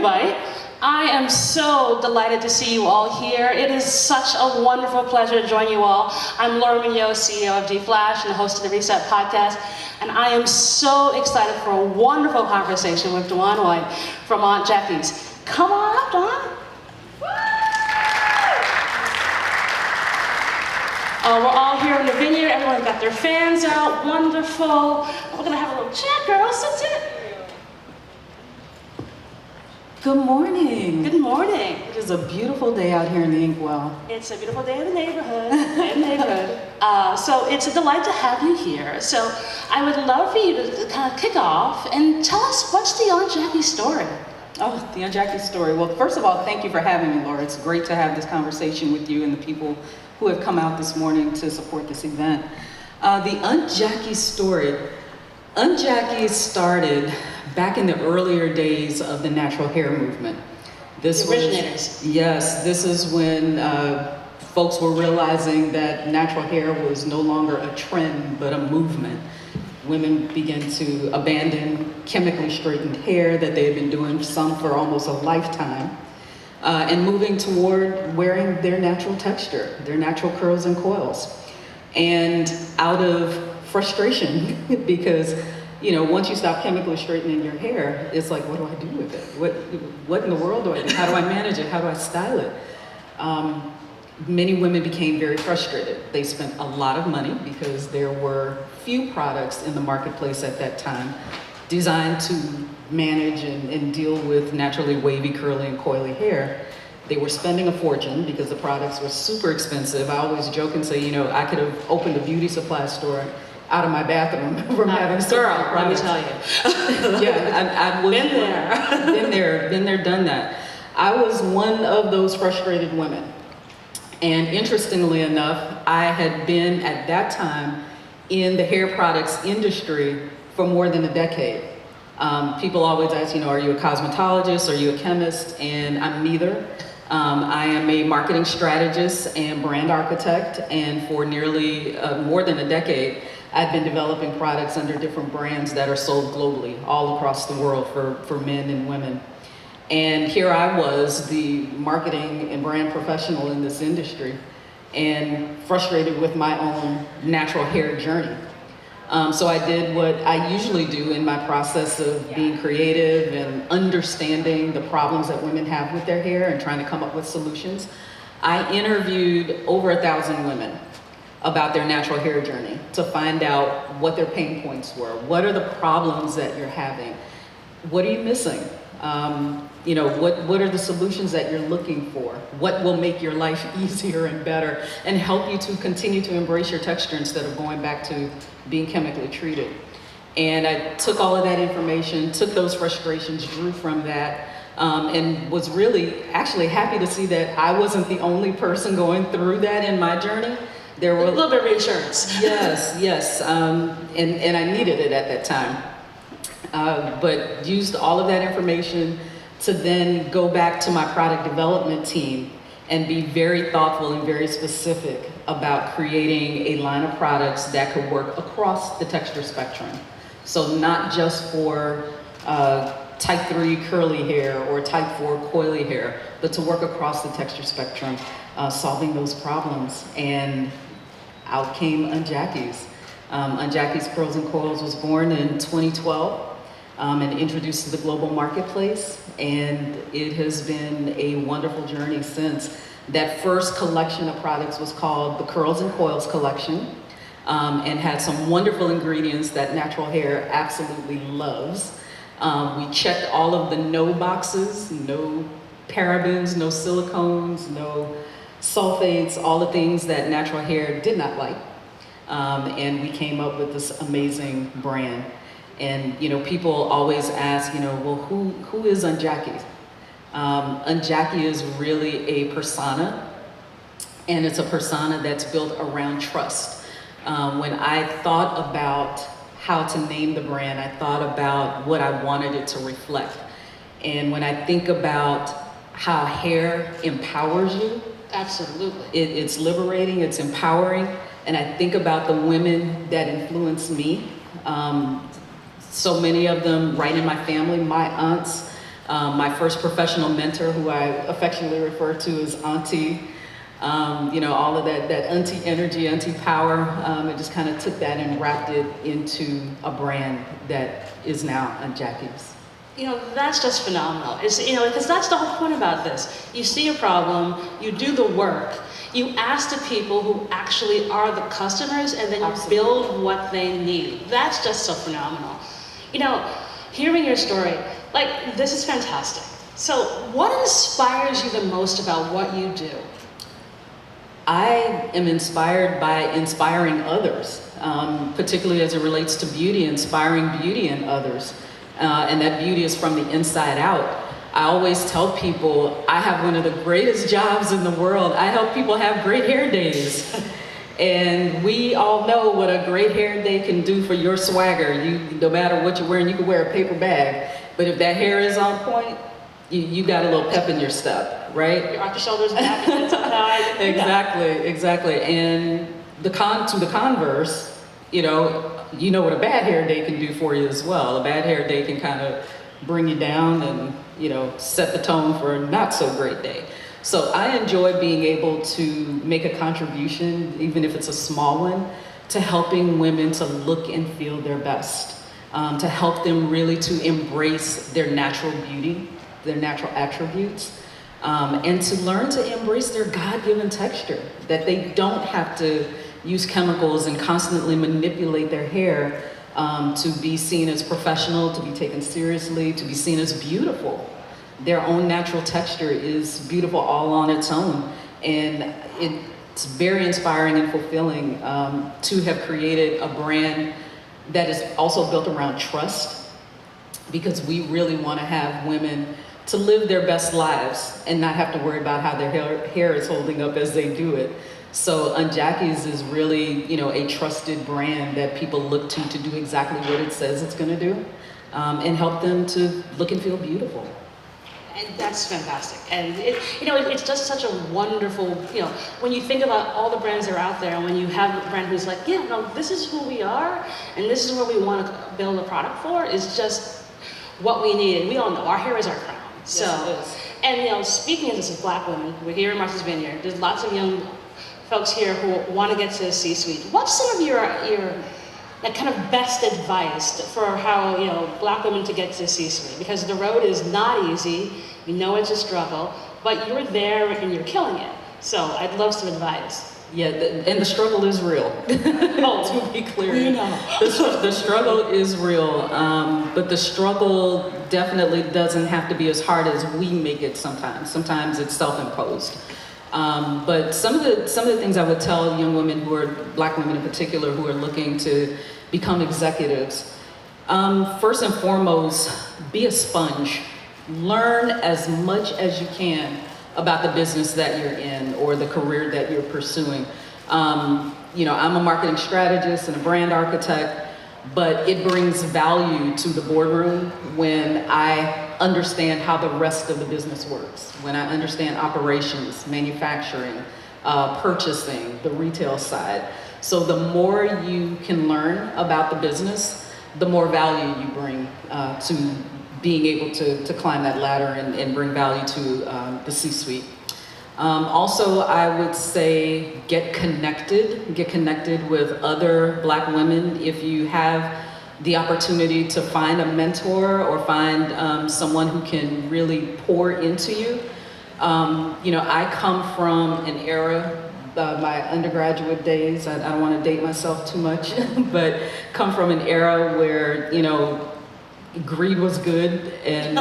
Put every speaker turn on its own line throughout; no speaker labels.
everybody. I am so delighted to see you all here. It is such a wonderful pleasure to join you all. I'm Laura Mignot, CEO of D-Flash and the host of the Reset podcast, and I am so excited for a wonderful conversation with Dawn White from Aunt Jackie's. Come on up, Dawn. We're all here in the vineyard. Everyone got their fans out. Wonderful. We're gonna have a little chat, girls. Sit.
Good morning.
Good morning.
It is a beautiful day out here in the Inkwell.
It's a beautiful day in the neighborhood. So it's a delight to have you here. So I would love for you to kind of kick off and tell us, what's the Aunt Jackie story?
Oh, the Aunt Jackie story. Well, first of all, thank you for having me, Laura. It's great to have this conversation with you and the people who have come out this morning to support this event. The Aunt Jackie story. Aunt Jackie started back in the earlier days of the natural hair movement.
The originators.
Yes, this is when folks were realizing that natural hair was no longer a trend, but a movement. Women began to abandon chemically straightened hair that they had been doing, some for almost a lifetime, and moving toward wearing their natural texture, their natural curls and coils. And out of frustration, because once you stop chemically straightening your hair, it's like, what do I do with it? What in the world do I do? How do I manage it? How do I style it? Many women became very frustrated. They spent a lot of money because there were few products in the marketplace at that time designed to manage and deal with naturally wavy, curly, and coily hair. They were spending a fortune because the products were super expensive. I always joke and say, I could have opened a beauty supply store out of my bathroom from having
girl, let me tell you.
Yeah, been there, done that. I was one of those frustrated women. And interestingly enough, I had been at that time in the hair products industry for more than a decade. People always ask, are you a cosmetologist? Are you a chemist? And I'm neither. I am a marketing strategist and brand architect, and for nearly more than a decade, I've been developing products under different brands that are sold globally, all across the world for men and women. And here I was, the marketing and brand professional in this industry, and frustrated with my own natural hair journey. So I did what I usually do in my process of being creative and understanding the problems that women have with their hair and trying to come up with solutions. I interviewed over 1,000 women about their natural hair journey to find out what their pain points were. What are the problems that you're having? What are you missing? What are the solutions that you're looking for? What will make your life easier and better and help you to continue to embrace your texture instead of going back to being chemically treated? And I took all of that information, took those frustrations, drew from that, and was really actually happy to see that I wasn't the only person going through that in my journey. There were
a little bit of reassurance.
Yes, and I needed it at that time. But used all of that information to then go back to my product development team and be very thoughtful and very specific about creating a line of products that could work across the texture spectrum. So not just for type 3 curly hair or type 4 coily hair, but to work across the texture spectrum, solving those problems. And out came Aunt Jackie's. Aunt Jackie's Curls and Coils was born in 2012. And introduced to the global marketplace, and it has been a wonderful journey since. That first collection of products was called the Curls and Coils collection, and had some wonderful ingredients that natural hair absolutely loves. We checked all of the no boxes, no parabens, no silicones, no sulfates, all the things that natural hair did not like. And we came up with this amazing brand. And people always ask, well, who is Aunt Jackie? Aunt Jackie is really a persona, and it's a persona that's built around trust. When I thought about how to name the brand, I thought about what I wanted it to reflect. And when I think about how hair empowers you,
absolutely,
it's liberating, it's empowering, and I think about the women that influence me. So many of them right in my family, my aunts, My first professional mentor, who I affectionately refer to as Auntie. All of that auntie energy, auntie power, I just kind of took that and wrapped it into a brand that is now Jackie's.
That's just phenomenal. Because that's the whole point about this. You see a problem, you do the work, you ask the people who actually are the customers, and then you build what they need. That's just so phenomenal. Hearing your story, this is fantastic. So what inspires you the most about what you do?
I am inspired by inspiring others, particularly as it relates to beauty, inspiring beauty in others. And that beauty is from the inside out. I always tell people I have one of the greatest jobs in the world. I help people have great hair days. And we all know what a great hair day can do for your swagger. No matter what you're wearing, you can wear a paper bag. But if that hair is on point, you got a little pep in your step, right?
You arch your shoulders back and
Exactly. And to the converse, you know what a bad hair day can do for you as well. A bad hair day can kind of bring you down and, set the tone for a not so great day. So I enjoy being able to make a contribution, even if it's a small one, to helping women to look and feel their best, to help them really to embrace their natural beauty, their natural attributes, and to learn to embrace their God-given texture, that they don't have to use chemicals and constantly manipulate their hair to be seen as professional, to be taken seriously, to be seen as beautiful. Their own natural texture is beautiful all on its own. And it's very inspiring and fulfilling to have created a brand that is also built around trust, because we really want to have women to live their best lives and not have to worry about how their hair is holding up as they do it. So Jackie's is really, a trusted brand that people look to do exactly what it says it's going to do, and help them to look and feel beautiful.
And that's fantastic. And it's just such a wonderful, when you think about all the brands that are out there, and when you have a brand who's like, this is who we are, and this is what we want to build a product for, is just what we need. And we all know our hair is our crown. So,
yes, it is.
And speaking as Black women, we're here in Martha's Vineyard. There's lots of young folks here who want to get to the C-suite. What's some of your kind of best advice for how Black women to get to the C-suite? Because the road is not easy. We know it's a struggle, but you're there and you're killing it. So I'd love some advice.
Yeah, and the struggle is real. To be clear, the struggle is real, but the struggle definitely doesn't have to be as hard as we make it sometimes. Sometimes it's self-imposed. But some of the things I would tell young women, who are Black women in particular, who are looking to become executives, first and foremost, be a sponge. Learn as much as you can about the business that you're in or the career that you're pursuing. I'm a marketing strategist and a brand architect, but it brings value to the boardroom when I understand how the rest of the business works, when I understand operations, manufacturing, purchasing, the retail side. So the more you can learn about the business, the more value you bring to being able to climb that ladder and bring value to the C-suite. Also, I would say get connected with other Black women. If you have the opportunity to find a mentor or find someone who can really pour into you. I come from an era, my undergraduate days, I don't want to date myself too much, but come from an era where, greed was good, and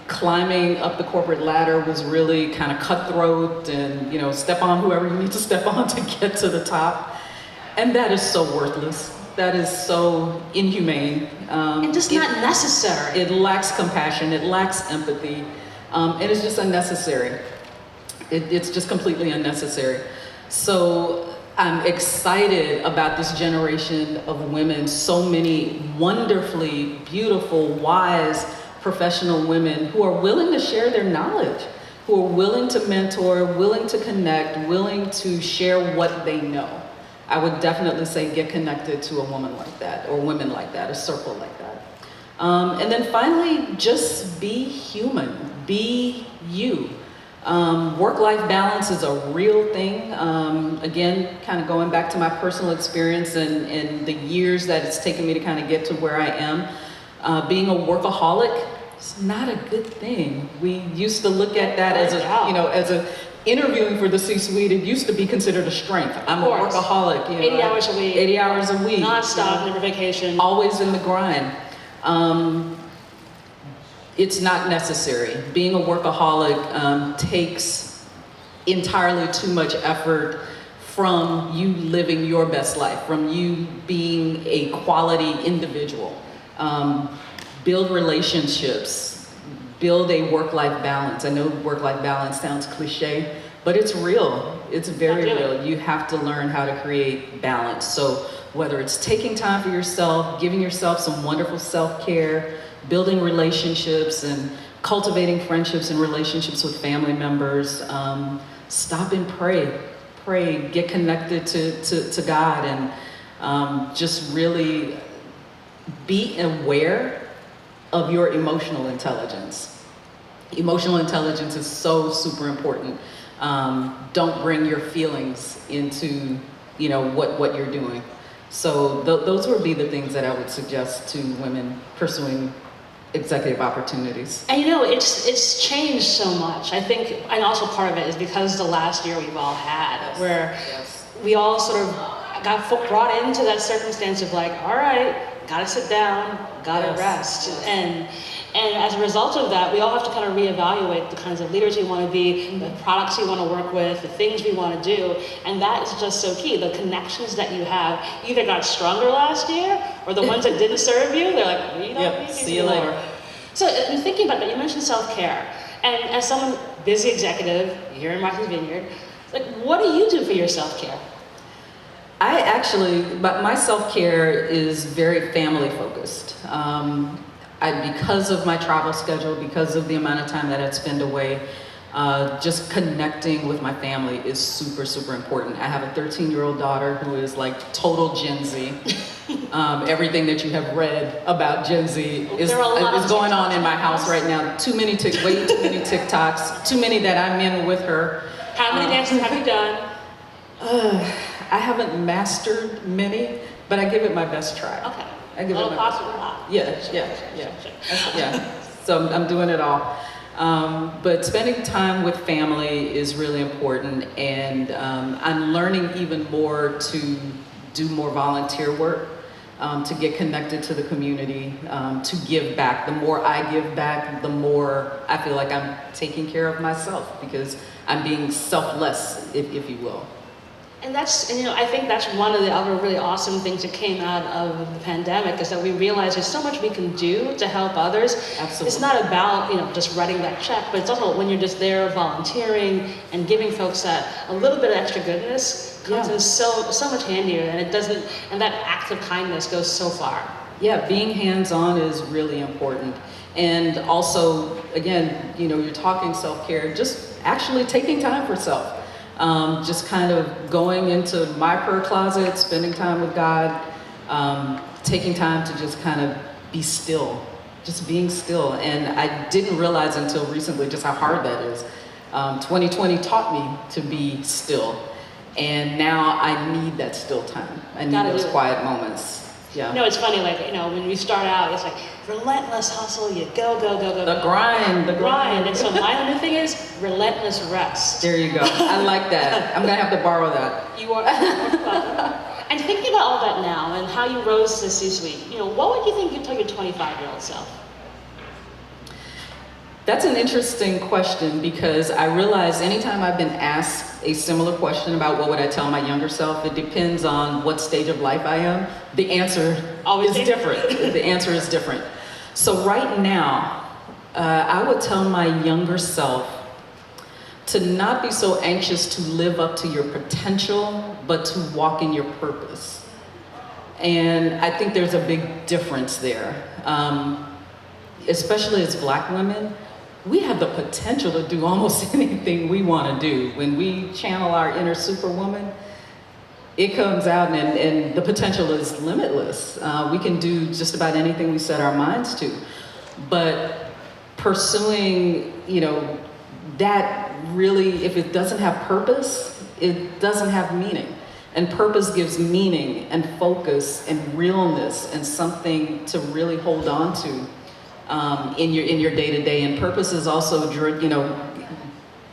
climbing up the corporate ladder was really kind of cutthroat, and step on whoever you need to step on to get to the top. And that is so worthless. That is so inhumane.
And just not necessary.
It lacks compassion, it lacks empathy, and it's just unnecessary. It's just completely unnecessary. So I'm excited about this generation of women, so many wonderfully beautiful, wise, professional women who are willing to share their knowledge, who are willing to mentor, willing to connect, willing to share what they know. I would definitely say get connected to a woman like that, or women like that, a circle like that. And then finally, just be human, be you. Work-life balance is a real thing. Again, kind of going back to my personal experience and the years that it's taken me to kind of get to where I am. Being a workaholic is not a good thing. We used to look at that as a interviewing for the C-suite, it used to be considered a strength. I'm a workaholic.
80 hours a week.
80 hours a week.
Non-stop, never vacation.
Always in the grind. It's not necessary. Being a workaholic takes entirely too much effort from you living your best life, from you being a quality individual. Build relationships. Build a work-life balance. I know work-life balance sounds cliche, but it's real. It's very real. You have to learn how to create balance. So whether it's taking time for yourself, giving yourself some wonderful self-care, building relationships and cultivating friendships and relationships with family members, stop and pray, get connected to God, and just really be aware of your emotional intelligence. Emotional intelligence is so super important. Don't bring your feelings into, what you're doing. So those would be the things that I would suggest to women pursuing executive opportunities.
And it's changed so much. I think, and also part of it is because the last year we've all had, where we all sort of got brought into that circumstance of like, all right, gotta sit down, gotta rest. And as a result of that, we all have to kind of reevaluate the kinds of leaders we want to be, the products we want to work with, the things we want to do. And that is just so key. The connections that you have either got stronger last year, or the ones that didn't serve you, they're like, we don't need these
see you
anymore.
later.
So in thinking about that, you mentioned self-care. And as someone, busy executive here in Martha's Vineyard, like, what do you do for your self-care?
But my self-care is very family focused. Because of my travel schedule, because of the amount of time that I spend away, just connecting with my family is super, super important. I have a 13-year-old daughter who is like total Gen Z. Everything that you have read about Gen Z is going on in my house right now. Way too many TikToks, too many that I'm in with her.
How many dances have you done?
I haven't mastered many, but I give it my best try.
Okay.
I give it my best try. Yeah. So I'm doing it all. But spending time with family is really important, and I'm learning even more to do more volunteer work, to get connected to the community, to give back. The more I give back, the more I feel like I'm taking care of myself, because I'm being selfless, if you will.
And I think that's one of the other really awesome things that came out of the pandemic, is that we realized there's so much we can do to help others.
Absolutely.
It's not about, just writing that check, but it's also when you're just there volunteering and giving folks that a little bit of extra goodness comes in so much handier, and that act of kindness goes so far.
Yeah, being hands-on is really important. And also, again, you're talking self-care, just actually taking time for self. Just kind of going into my prayer closet, spending time with God, taking time to just kind of be still, just being still. And I didn't realize until recently just how hard that is. 2020 taught me to be still, and now I need that still time. I need those quiet moments. Yeah.
It's funny, when we start out, it's like relentless hustle, you go.
The grind.
And so my new thing is relentless rest.
There you go. I like that. I'm gonna have to borrow that.
You are welcome. And thinking about all that now and how you rose to the C-suite, what would you think you'd tell your 25-year-old self?
That's an interesting question, because I realize anytime I've been asked a similar question about what would I tell my younger self, it depends on what stage of life I am. The answer is different. The answer is different. So right now, I would tell my younger self to not be so anxious to live up to your potential, but to walk in your purpose. And I think there's a big difference there. Especially as Black women, we have the potential to do almost anything we want to do. When we channel our inner superwoman, it comes out, and the potential is limitless. We can do just about anything we set our minds to. But pursuing, that really, if it doesn't have purpose, it doesn't have meaning. And purpose gives meaning and focus and realness and something to really hold on to in your day-to-day. And purpose is also,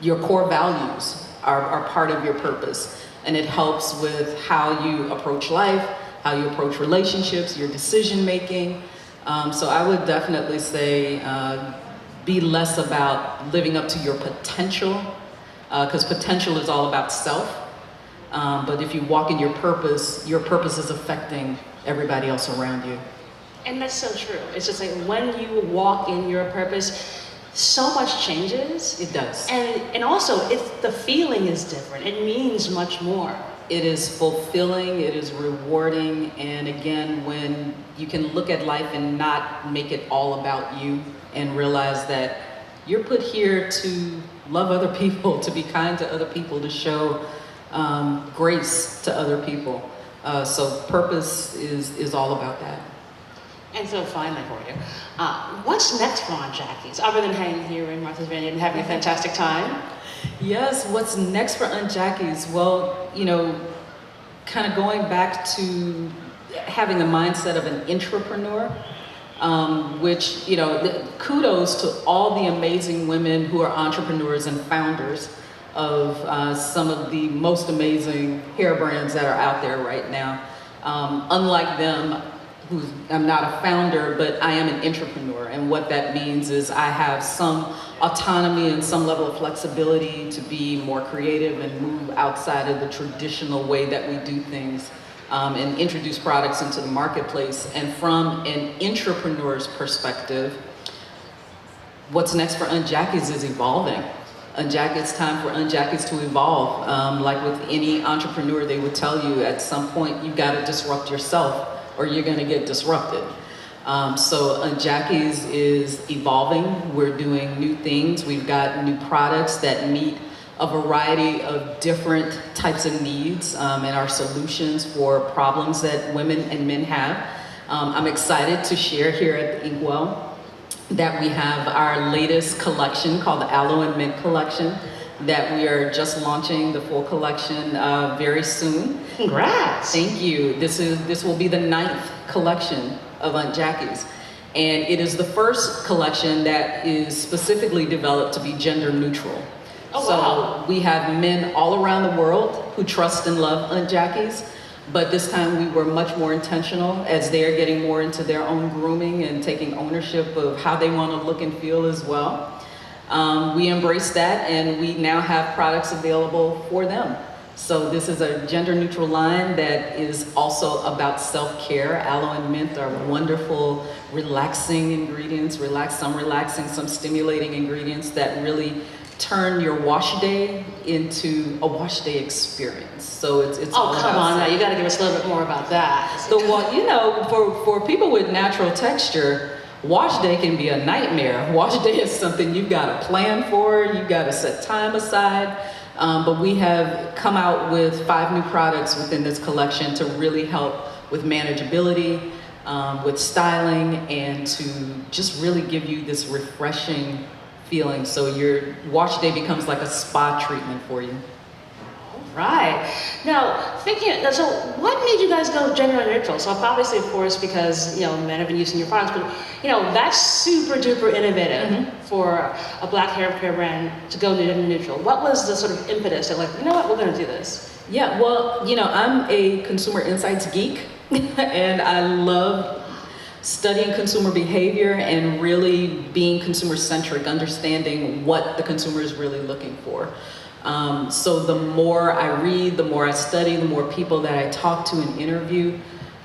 your core values are part of your purpose. And it helps with how you approach life, how you approach relationships, your decision making. So I would definitely say be less about living up to your potential, because potential is all about self. But if you walk in your purpose is affecting everybody else around you.
And that's so true. It's just like when you walk in your purpose, so much changes.
It does.
And also, the feeling is different. It means much more.
It is fulfilling, it is rewarding, and again, when you can look at life and not make it all about you and realize that you're put here to love other people, to be kind to other people, to show grace to other people. So purpose is all about that.
And so finally for you, what's next for Aunt Jackie's, other than hanging here in Martha's Vineyard and having a fantastic time?
Yes, what's next for Aunt Jackie's? Well, kind of going back to having the mindset of an intrapreneur, which, kudos to all the amazing women who are entrepreneurs and founders of some of the most amazing hair brands that are out there right now. Unlike them, I'm not a founder, but I am an intrapreneur. And what that means is I have some autonomy and some level of flexibility to be more creative and move outside of the traditional way that we do things, and introduce products into the marketplace. And from an intrapreneur's perspective, what's next for Aunt Jackie's is evolving. It's time for Aunt Jackie's to evolve. Like with any entrepreneur, they would tell you at some point you got to disrupt yourself, or you're going to get disrupted. So Aunt Jackie's is evolving. We're doing new things. We've got new products that meet a variety of different types of needs and our solutions for problems that women and men have. I'm excited to share here at the Inkwell that we have our latest collection called the Aloe and Mint collection, that we are just launching the full collection very soon.
Congrats!
Thank you. This will be the 9th collection of Aunt Jackie's. And it is the first collection that is specifically developed to be gender neutral.
Oh,
so
wow.
We have men all around the world who trust and love Aunt Jackie's, but this time we were much more intentional as they're getting more into their own grooming and taking ownership of how they want to look and feel as well. We embrace that, and we now have products available for them. So this is a gender neutral line that is also about self-care. Aloe and mint are wonderful, relaxing ingredients, some relaxing, some stimulating ingredients that really turn your wash day into a wash day experience. So it's all
come on now, you got to give us a little bit more about that.
For people with natural texture, wash day can be a nightmare. Wash day is something you've got to plan for, you've got to set time aside. But we have come out with 5 new products within this collection to really help with manageability, with styling, and to just really give you this refreshing feeling. So your wash day becomes like a spa treatment for you.
Right. Now, so what made you guys go gender neutral? So obviously, of course, because, men have been using your products, but, that's super duper innovative for a black hair care brand to go gender neutral. What was the sort of impetus that we're going to do this?
Yeah, well, I'm a consumer insights geek and I love studying consumer behavior and really being consumer centric, understanding what the consumer is really looking for. So the more I read, the more I study, the more people that I talk to and interview,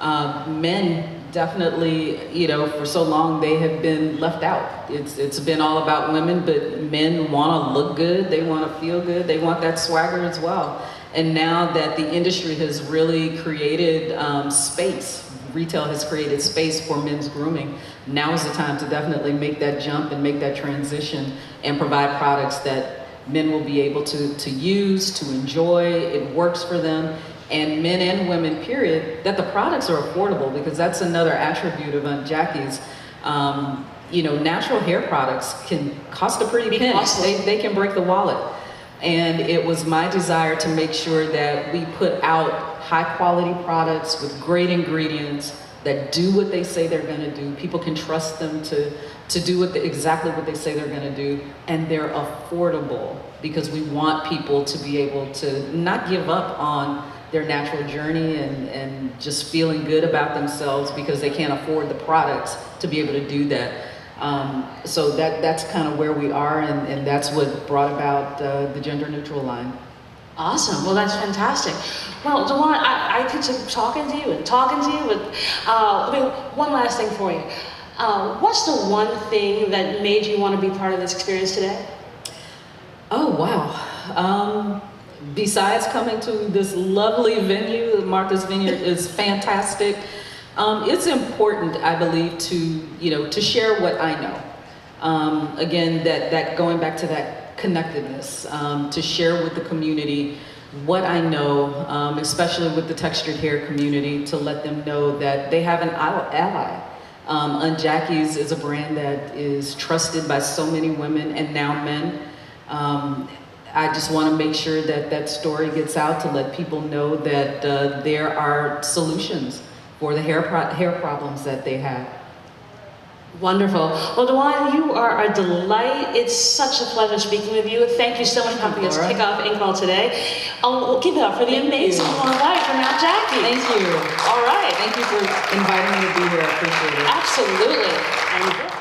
men definitely, for so long they have been left out. It's been all about women, but men want to look good, they want to feel good, they want that swagger as well. And now that the industry has really created space, retail has created space for men's grooming, now is the time to definitely make that jump and make that transition and provide products that men will be able to use, to enjoy. It works for them, and men and women, period, that the products are affordable, because that's another attribute of Aunt Jackie's. Natural hair products can cost a pretty penny. They can break the wallet. And it was my desire to make sure that we put out high quality products with great ingredients that do what they say they're gonna do. People can trust them to do exactly what they say they're gonna do, and they're affordable, because we want people to be able to not give up on their natural journey and just feeling good about themselves because they can't afford the products to be able to do that. So that's kind of where we are, and that's what brought about the gender neutral line.
Awesome. Well, that's fantastic. Well, Dewan, I could keep talking to you, but one last thing for you. What's the one thing that made you want to be part of this experience today?
Oh, wow. Besides coming to this lovely venue, Martha's Vineyard is fantastic. It's important, I believe, to share what I know. Again, that going back to that connectedness, to share with the community what I know, especially with the textured hair community, to let them know that they have an ally. Aunt Jackie's is a brand that is trusted by so many women and now men. I just want to make sure that story gets out, to let people know that there are solutions for the hair problems that they have.
Wonderful. Well, Dewan, you are a delight. It's such a pleasure speaking with you. Thank you so much for helping us kick off Inkwell today. We'll give it up for the amazing blonde wife from Aunt Jackie.
Thank you.
All right.
Thank you for inviting me to be here. I appreciate it.
Absolutely. And